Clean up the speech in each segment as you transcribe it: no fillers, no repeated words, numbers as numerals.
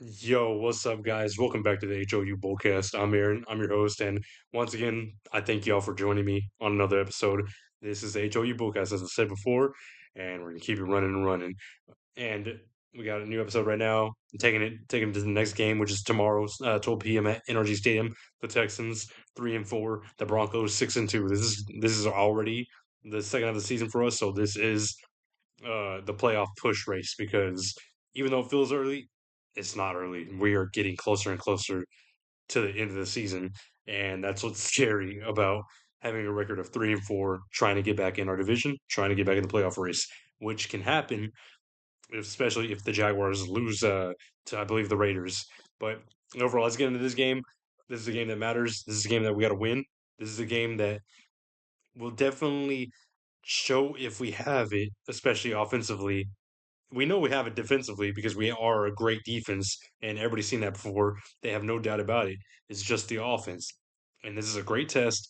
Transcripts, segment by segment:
Yo, what's up, guys? Welcome back to the HOU Bullcast. I'm Aaron, I'm your host, and once again, I thank y'all for joining me on another episode. This is the HOU Bullcast, as I said before, and we're gonna keep it running and running. And we got a new episode right now, taking it to the next game, which is tomorrow, 12 p.m. at NRG Stadium. The Texans 3-4, the Broncos 6-2. This is already the second of the season for us, so this is the playoff push race because even though it feels early, it's not early. We are getting closer and closer to the end of the season, and that's what's scary about having a record of 3-4, trying to get back in our division, trying to get back in the playoff race, which can happen, especially if the Jaguars lose to, I believe, the Raiders. But overall, let's get into this game. This is a game that matters. This is a game that we got to win. This is a game that will definitely show if we have it, especially offensively. We know we have it defensively because we are a great defense, and everybody's seen that before. They have no doubt about it. It's just the offense. And this is a great test.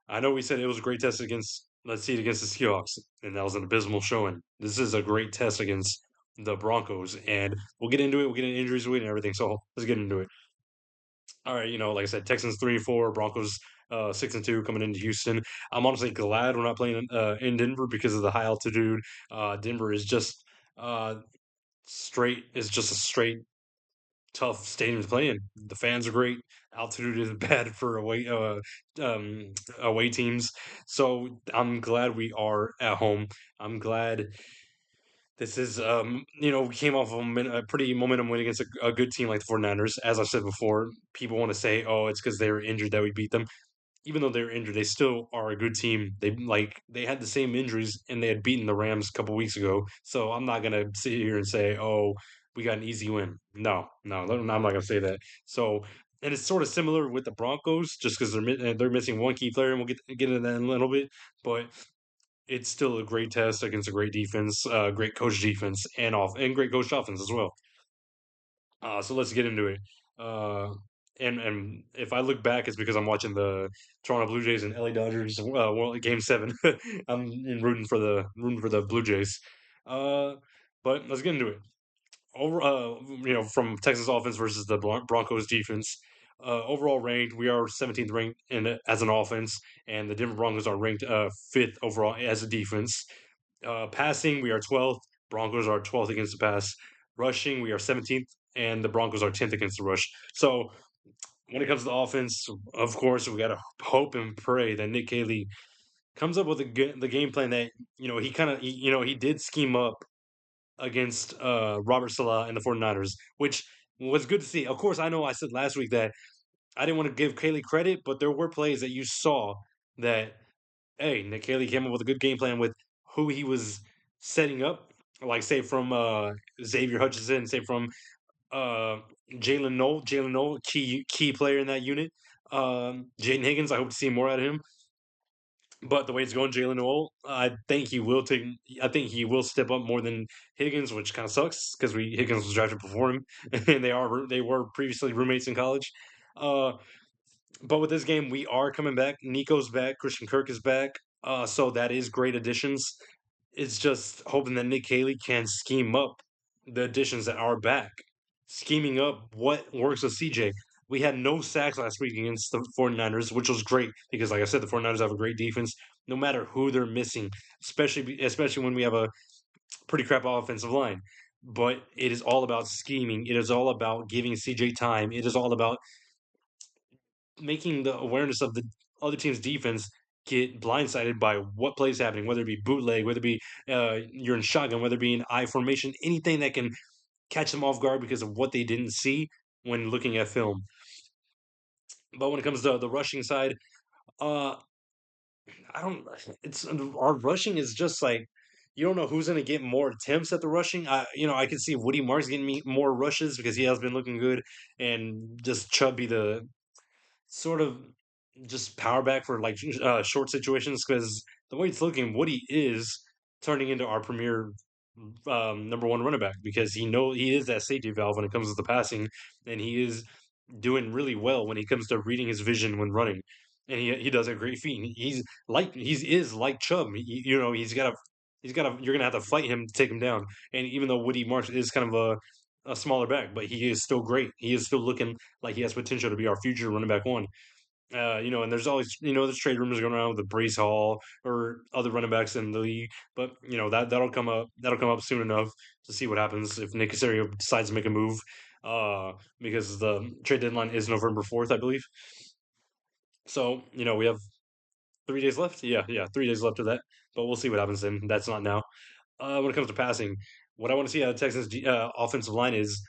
I know we said it was a great test against, let's see it against the Seahawks, and that was an abysmal showing. This is a great test against the Broncos, and we'll get into it. We'll get into injuries and everything. So let's get into it. All right, like I said, Texans 3-4, Broncos 6-2 coming into Houston. I'm honestly glad we're not playing in Denver because of the high altitude. Denver is just uh, just a straight tough stadium to play in. The fans are great. Altitude is bad for away teams. So I'm glad we are at home. I'm glad this is we came off a pretty momentum win against a good team like the 49ers. As I said before, people want to say, "Oh, it's because they were injured that we beat them." Even though they're injured, they still are a good team. They had the same injuries and they had beaten the Rams a couple weeks ago. So I'm not gonna sit here and say, "Oh, we got an easy win." No, I'm not gonna say that. So, and it's sort of similar with the Broncos, just because they're missing one key player, and we'll get into that in a little bit. But it's still a great test against a great defense, great coach defense, and great coach offense as well. So let's get into it. Uh, and if I look back, it's because I'm watching the Toronto Blue Jays and LA Dodgers Game 7. I'm rooting for the Blue Jays. Uh, but let's get into it. From Texas offense versus the Broncos defense. Overall ranked, we are 17th ranked as an offense, and the Denver Broncos are ranked fifth overall as a defense. Passing, we are 12th. Broncos are 12th against the pass. Rushing, we are 17th, and the Broncos are 10th against the rush. So when it comes to the offense, of course, we got to hope and pray that Nick Caley comes up with the game plan that he kind of he did scheme up against Robert Salah and the 49ers, which was good to see. Of course, I know I said last week that I didn't want to give Caley credit, but there were plays that you saw that hey, Nick Haley came up with a good game plan with who he was setting up. Like say from Xavier Hutchinson, say from uh, Jalen Noel, key player in that unit. Jaden Higgins, I hope to see more out of him. But the way it's going, Jalen Noel, I think he will take. I think he will step up more than Higgins, which kind of sucks because we Higgins was drafted before him, and they were previously roommates in college. Uh, but with this game, we are coming back. Nico's back. Christian Kirk is back. So that is great additions. It's just hoping that Nick Haley can scheme up the additions that are back, scheming up what works with CJ. We had no sacks last week against the 49ers, which was great because, like I said, the 49ers have a great defense no matter who they're missing, especially when we have a pretty crap offensive line. But it is all about scheming. It is all about giving CJ time. It is all about making the awareness of the other team's defense get blindsided by what play is happening, whether it be bootleg, whether it be you're in shotgun, whether it be in I formation, anything that can catch them off guard because of what they didn't see when looking at film. But when it comes to the rushing side, uh, I don't. It's our rushing is just like you don't know who's going to get more attempts at the rushing. I can see Woody Marks getting me more rushes because he has been looking good, and just Chubb be the sort of just power back for like short situations because the way it's looking, Woody is turning into our premier number one running back because he is that safety valve when it comes to the passing, and he is doing really well when he comes to reading his vision when running, and he does a great feat. He is like Chubb. He's got a you're gonna have to fight him to take him down. And even though Woody Marsh is kind of a smaller back, but he is still great. He is still looking like he has potential to be our future running back one. And there's always, there's trade rumors going around with the Brees Hall or other running backs in the league, but that'll come up. That'll come up soon enough to see what happens if Nick Casario decides to make a move. Because the trade deadline is November 4th, I believe. So we have 3 days left. Yeah, 3 days left of that, but we'll see what happens then. That's not now. When it comes to passing, what I want to see out of Texans offensive line is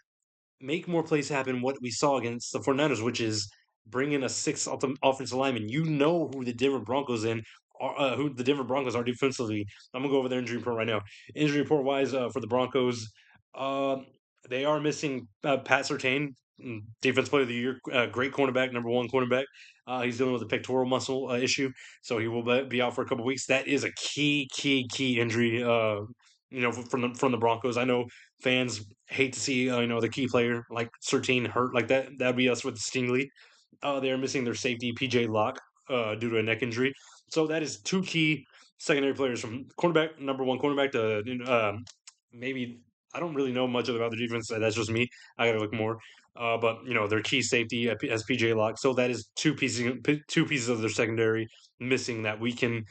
make more plays happen. What we saw against the 49ers, which is bring in a sixth offensive lineman. You know who the Denver Broncos who the Denver Broncos are defensively. I'm gonna go over their injury report right now. Injury report wise, for the Broncos, uh, they are missing Pat Surtain, defense player of the year, great cornerback, number one cornerback. He's dealing with a pectoral muscle issue, so he will be out for a couple weeks. That is a key injury. From the Broncos. I know fans hate to see the key player like Sertain hurt like that. That'd be us with Stingley. They are missing their safety PJ Locke due to a neck injury. So that is two key secondary players from cornerback, number one cornerback to maybe I don't really know much about the defense. That's just me. I got to look more. But their key safety as PJ Locke. So that is two pieces of their secondary missing that we can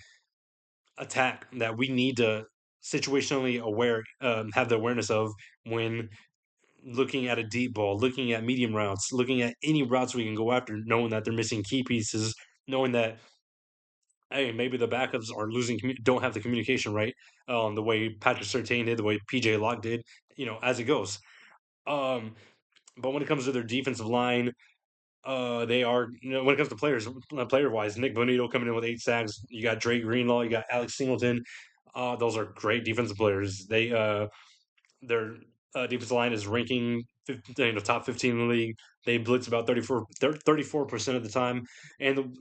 attack, that we need to situationally have the awareness of when looking at a deep ball, looking at medium routes, looking at any routes we can go after, knowing that they're missing key pieces, knowing that hey, maybe the backups are don't have the communication right, the way Patrick Surtain did, the way PJ Locke did, as it goes. Um, but when it comes to their defensive line, they are when it comes to players, player wise, Nick Bonito coming in with 8 sacks. You got Dre Greenlaw, you got Alex Singleton. Those are great defensive players. Their defensive line is ranking top 15 in the league. They blitz about 34% of the time, and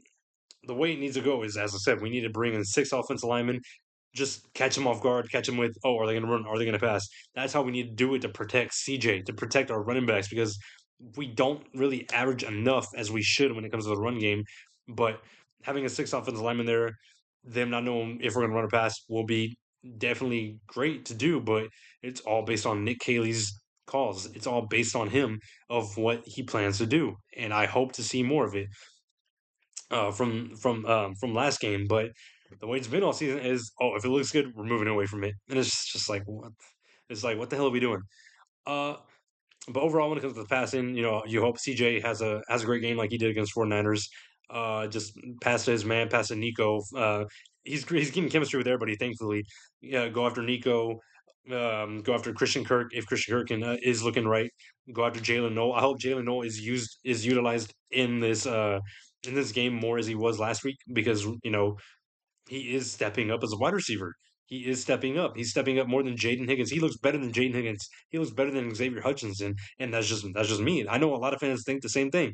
the way it needs to go is, as I said, we need to bring in 6 offensive linemen, just catch them off guard, catch them with, oh, are they going to run? Are they going to pass? That's how we need to do it to protect CJ, to protect our running backs, because we don't really average enough as we should when it comes to the run game. But having a 6 offensive lineman there, them not knowing if we're going to run or pass will be definitely great to do, but it's all based on Nick Caley's calls. It's all based on him of what he plans to do, and I hope to see more of it from last game. But the way it's been all season is, oh, if it looks good, we're moving away from it, and it's just like what? It's like what the hell are we doing? Uh, but overall, when it comes to the passing, you hope CJ has a great game like he did against 49ers. Just pass to his man, pass to Nico. He's getting chemistry with everybody. Thankfully, yeah. Go after Nico. Go after Christian Kirk if Christian Kirk is looking right. Go after Jalen Noel. I hope Jalen Noel is utilized in this game more as he was last week, because he is stepping up as a wide receiver. He is stepping up. He's stepping up more than Jaden Higgins. He looks better than Jaden Higgins. He looks better than Xavier Hutchinson, and that's just me. I know a lot of fans think the same thing.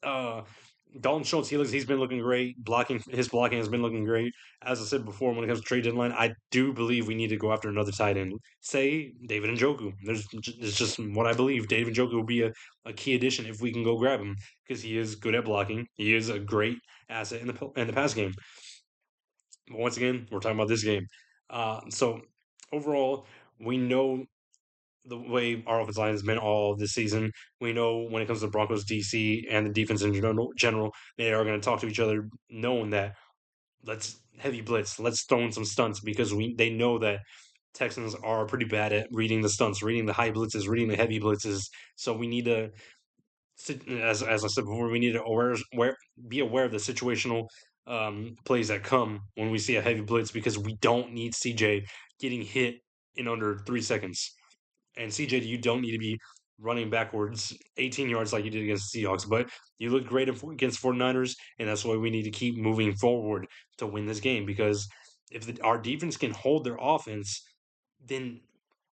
Uh, Dalton Schultz, he's been looking great. His blocking has been looking great. As I said before, when it comes to trade deadline, I do believe we need to go after another tight end. Say David Njoku. It's just what I believe. David Njoku will be a key addition if we can go grab him, because he is good at blocking. He is a great asset in the pass game. But once again, we're talking about this game. So overall, we know the way our offensive line has been all this season. We know when it comes to the Broncos DC and the defense in general, they are going to talk to each other, knowing that let's heavy blitz, let's throw in some stunts, because they know that Texans are pretty bad at reading the stunts, reading the high blitzes, reading the heavy blitzes. So we need to, as I said before, we need to be aware of the situational plays that come when we see a heavy blitz, because we don't need CJ getting hit in under 3 seconds. And CJ, you don't need to be running backwards 18 yards like you did against the Seahawks, but you look great against 49ers, and that's why we need to keep moving forward to win this game, because if our defense can hold their offense, then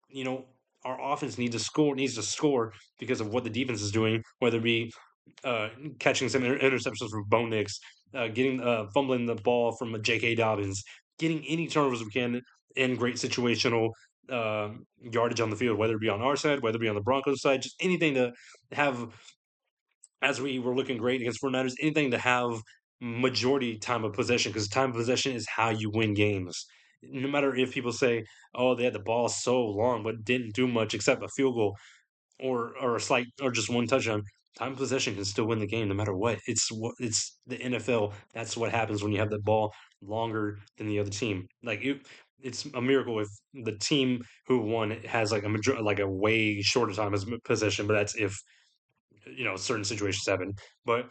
you know our offense needs to score because of what the defense is doing, whether it be uh, catching some interceptions from Bo Nix, getting fumbling the ball from J.K. Dobbins, getting any turnovers we can in great situational yardage on the field, whether it be on our side, whether it be on the Broncos side, just anything to have, as we were looking great against 49ers, anything to have majority time of possession, because time of possession is how you win games. No matter if people say, oh, they had the ball so long but didn't do much except a field goal. or a slight or just one touchdown, time of possession can still win the game no matter what. It's the NFL. That's what happens when you have the ball longer than the other team. It's a miracle if the team who won has like a way shorter time as possession, but that's if certain situations happen. But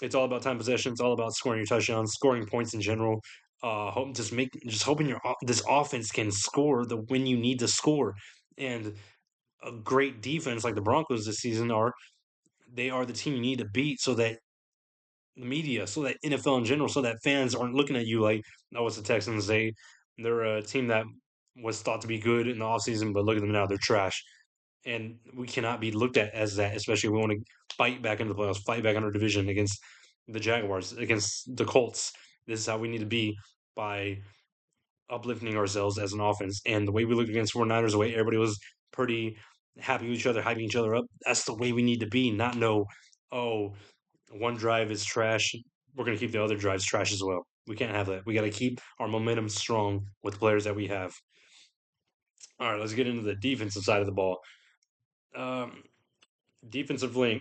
it's all about time possession. It's all about scoring your touchdowns, scoring points in general. Just hoping this offense can score the when you need to score. And a great defense like the Broncos this season they are the team you need to beat so that the media, so that NFL in general, so that fans aren't looking at you like, oh, it's the Texans. They're a team that was thought to be good in the offseason, but look at them now, they're trash. And we cannot be looked at as that, especially if we want to fight back into the playoffs, fight back in our division against the Jaguars, against the Colts. This is how we need to be by uplifting ourselves as an offense. And the way we looked against 49ers, the way everybody was pretty happy with each other, hyping each other up, that's the way we need to be. Not know, oh, one drive is trash. We're going to keep the other drives trash as well. We can't have that. We got to keep our momentum strong with the players that we have. All right, let's get into the defensive side of the ball. Um, defensively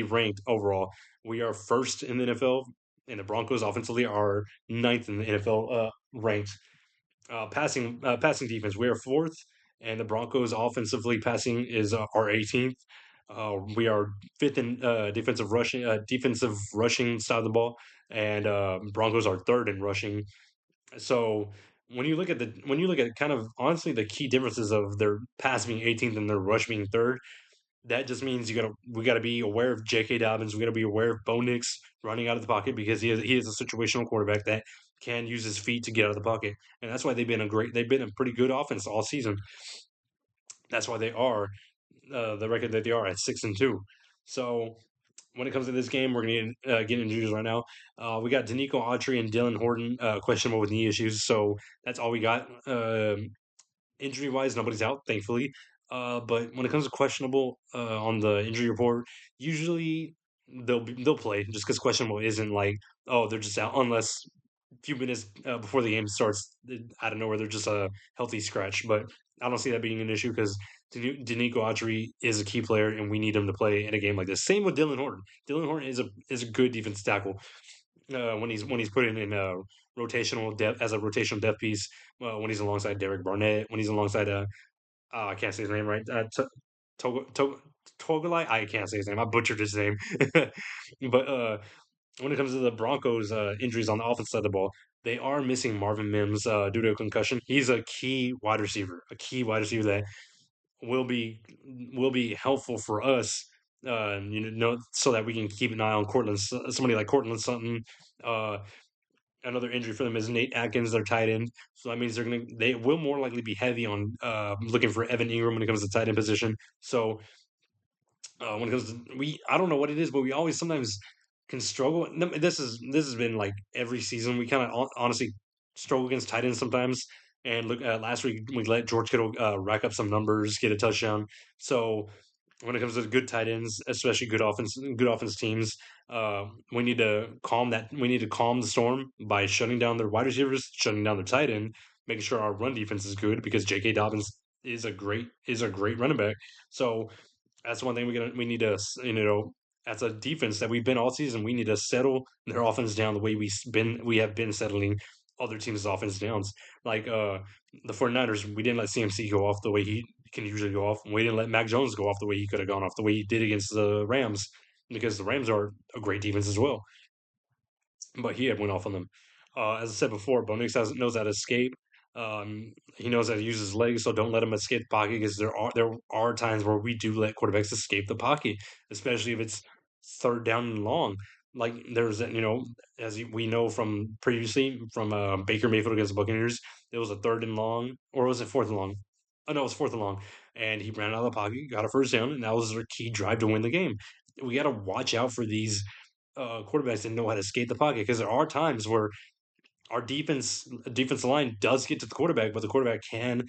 ranked overall, we are first in the NFL, and the Broncos offensively are ninth in the NFL ranked. Passing defense, we are fourth, and the Broncos offensively passing is our 18th. We are fifth in defensive rushing side of the ball, and Broncos are third in rushing. So when you look at kind of honestly the key differences of their pass being 18th and their rush being third, that just means we gotta be aware of J.K. Dobbins. We gotta be aware of Bo Nix running out of the pocket because he is a situational quarterback that can use his feet to get out of the pocket, and that's why they've been a pretty good offense all season. That's why they are the record that they are at 6-2. So when it comes to this game, we're gonna get injuries right now. We got Danico Autry and Dylan Horton questionable with knee issues, so that's all we got. Injury wise, nobody's out, thankfully. But when it comes to questionable on the injury report, usually they'll play just because questionable isn't like, oh, they're just out unless a few minutes before the game starts out of nowhere they're just a healthy scratch. But I don't see that being an issue because Danico Autry is a key player and we need him to play in a game like this. Same with Dylan Horton. Dylan Horton is a good defense tackle when he's put in rotational depth as a rotational depth piece. When he's alongside Derek Barnett, when he's alongside I can't say his name right. Togalai, I can't say his name. I butchered his name. But when it comes to the Broncos injuries on the offense side of the ball, they are missing Marvin Mims due to a concussion. He's a key wide receiver that will be will be helpful for us. So that we can keep an eye on somebody like Cortland Sutton. Uh, Another injury for them is Nate Atkins, their tight end. So that means they will more likely be heavy on looking for Evan Ingram when it comes to tight end position. So when it comes to I don't know what it is, but we always sometimes can struggle. No, this has been like every season. We kind of honestly struggle against tight ends sometimes. And look, last week we let George Kittle rack up some numbers, get a touchdown. So when it comes to good tight ends, especially good offense teams, we need to calm that. We need to calm the storm by shutting down their wide receivers, shutting down their tight end, making sure our run defense is good because J.K. Dobbins is a great running back. So that's one thing we need to as a defense that we've been all season. We need to settle their offense down the way we have been settling other teams' offense downs. Like the 49ers, we didn't let CMC go off the way he can usually go off. We didn't let Mac Jones go off the way he could have gone off the way he did against the Rams because the Rams are a great defense as well, but he had went off on them. As I said before, Bo Nix knows how to escape. He knows how to use his legs, so don't let him escape the pocket because there are times where we do let quarterbacks escape the pocket, especially if it's third down and long. Like we know from previously from Baker Mayfield against the Buccaneers, there was a third and long, or was it fourth and long? Oh no, it was fourth and long, and he ran out of the pocket, got a first down, and that was their key drive to win the game. We got to watch out for these quarterbacks didn't know how to skate the pocket because there are times where our defensive line does get to the quarterback, but the quarterback can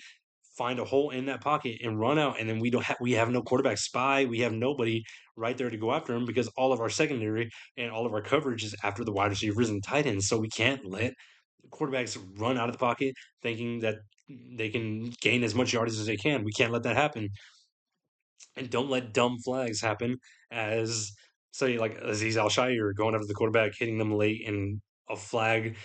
find a hole in that pocket and run out, and then we have no quarterback spy. We have nobody right there to go after him because all of our secondary and all of our coverage is after the wide receivers and tight ends. So we can't let quarterbacks run out of the pocket thinking that they can gain as much yardage as they can. We can't let that happen. and don't let dumb flags happen as say like Aziz Al Shire going after the quarterback, hitting them late, and a flag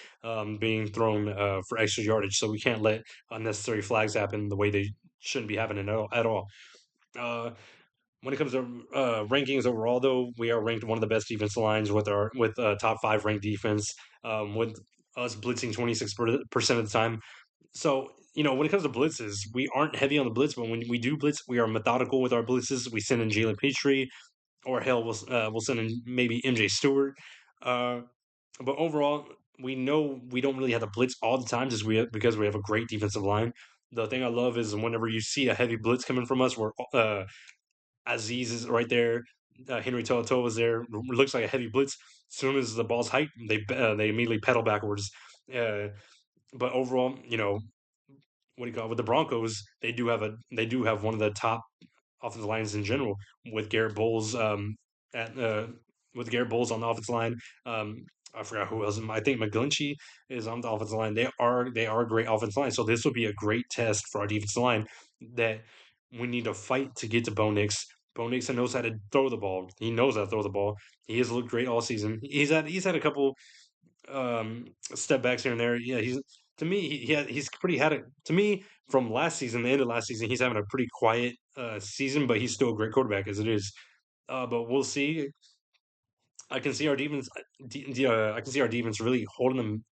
being thrown for extra yardage. So we can't let unnecessary flags happen the way they shouldn't be happening at all. Uh, when it comes to rankings overall, though, we are ranked one of the best defense lines with our with top five ranked defense, with us blitzing 26% of the time. So, when it comes to blitzes, we aren't heavy on the blitz, but when we do blitz, we are methodical with our blitzes. We send in Jalen Petrie, or hell, we'll send in maybe MJ Stewart. Uh, but overall, we know we don't really have to blitz all the time, just because we have a great defensive line. The thing I love is whenever you see a heavy blitz coming from us, where Aziz is right there, Henry Toto is there, looks like a heavy blitz. As soon as the ball's hyped, they immediately pedal backwards. Uh, but overall, what do you call it? With the Broncos, they do have one of the top offensive lines in general with Garrett Bowles at with Garrett Bowles on the offensive line. Um, I forgot who else. I think McGlinchey is on the offensive line. They are a great offensive line. So this will be a great test for our defensive line that we need to fight to get to Bo Nix. Bo Nix knows how to throw the ball. He knows how to throw the ball. He has looked great all season. He's had a couple step backs here and there. Yeah, he's to me he's pretty had it to me from last season, the end of last season. He's having a pretty quiet season, but he's still a great quarterback as it is. But we'll see. I can see our defense. I can see our defense really holding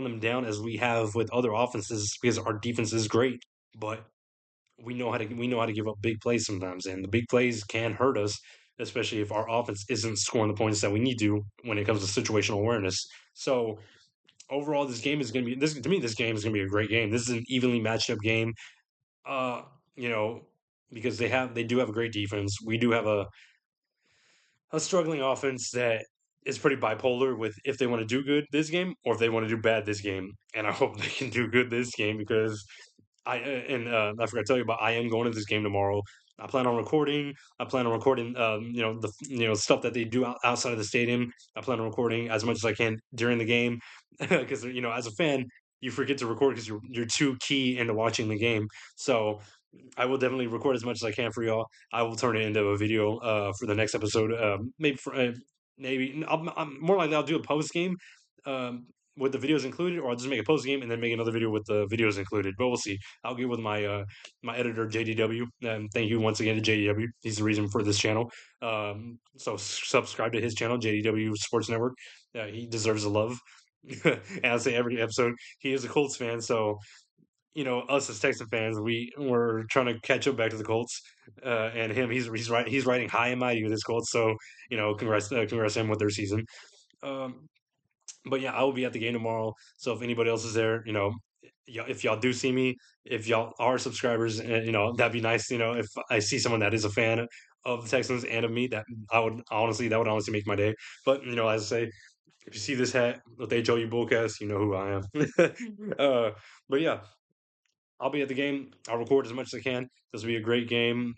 them down as we have with other offenses because our defense is great, but we know how to give up big plays sometimes, and the big plays can hurt us, especially if our offense isn't scoring the points that we need to when it comes to situational awareness. So overall, this game is going to be this to me. This game is going to be a great game. This is an evenly matched up game. Uh, you know, because they do have a great defense. We do have a struggling offense that is pretty bipolar with if they want to do good this game or if they want to do bad this game. And I hope they can do good this game because I forgot to tell you about I am going to this game tomorrow. I plan on recording. I plan on recording, the stuff that they do outside of the stadium. I plan on recording as much as I can during the game because as a fan, you forget to record because you're too key into watching the game. So I will definitely record as much as I can for y'all. I will turn it into a video for the next episode. Maybe I'm more likely I'll do a post game um, with the videos included, or I'll just make a post game and then make another video with the videos included. But we'll see. I'll get with my editor JDW. Thank you once again to JDW. He's the reason for this channel. So subscribe to his channel, JDW Sports Network. He deserves the love. And I say every episode, he is a Colts fan, so us as Texan fans, we're trying to catch up back to the Colts, and him, he's riding high and mighty with his Colts. So congrats to him with their season. Um, but yeah, I will be at the game tomorrow. So if anybody else is there, if y'all do see me, if y'all are subscribers, that'd be nice. If I see someone that is a fan of the Texans and of me, that would honestly make my day. But as I say, if you see this hat with HOU Bullcast, you know who I am. But yeah, I'll be at the game. I'll record as much as I can. This will be a great game.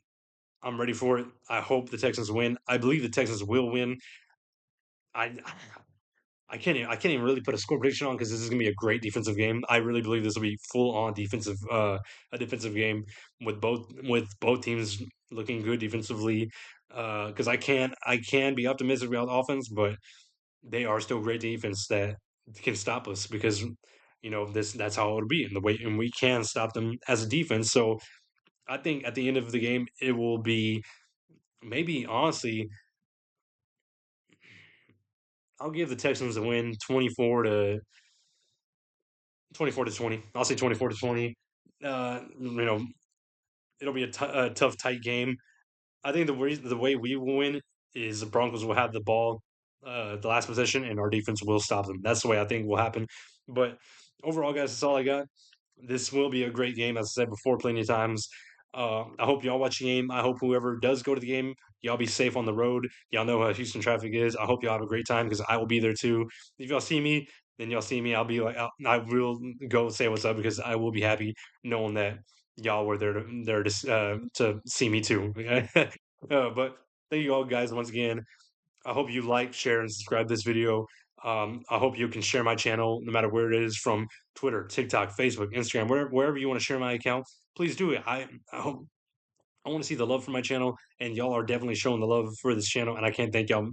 I'm ready for it. I hope the Texans win. I believe the Texans will win. I I can't even really put a score prediction on because this is gonna be a great defensive game. I really believe this will be full on a defensive game with both teams looking good defensively. Because I can be optimistic about offense, but they are still great defense that can stop us because that's how it'll be in the way, and we can stop them as a defense. So I think at the end of the game, it will be maybe honestly, I'll give the Texans a win 24 to 20. I'll say 24 to 20. It'll be a tough, tight game. I think the way we will win is the Broncos will have the ball, the last possession, and our defense will stop them. That's the way I think will happen. But overall, guys, that's all I got. This will be a great game, as I said before, plenty of times. I hope y'all watch the game. I hope whoever does go to the game, y'all be safe on the road. Y'all know how Houston traffic is. I hope y'all have a great time because I will be there too. If y'all see me, then y'all see me. I'll be like, I will go say what's up because I will be happy knowing that y'all were there to see me too. But thank you all guys once again. I hope you like, share, and subscribe this video. I hope you can share my channel no matter where it is from Twitter, TikTok, Facebook, Instagram, wherever you want to share my account. Please do it. I hope I want to see the love for my channel, and y'all are definitely showing the love for this channel, and I can't thank y'all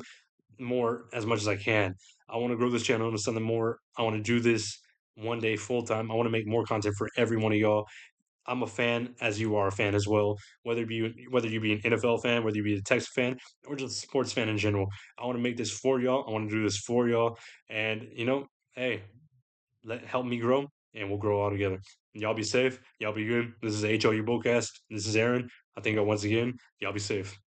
more as much as I can. I want to grow this channel into something more. I want to do this one day full time. I want to make more content for every one of y'all. I'm a fan, as you are a fan as well. Whether you be an NFL fan, whether you be a Texas fan, or just a sports fan in general, I want to make this for y'all. I want to do this for y'all, and hey, help me grow, and we'll grow all together. Y'all be safe. Y'all be good. This is HOU Bullcast. This is Aaron. I think once again, y'all be safe.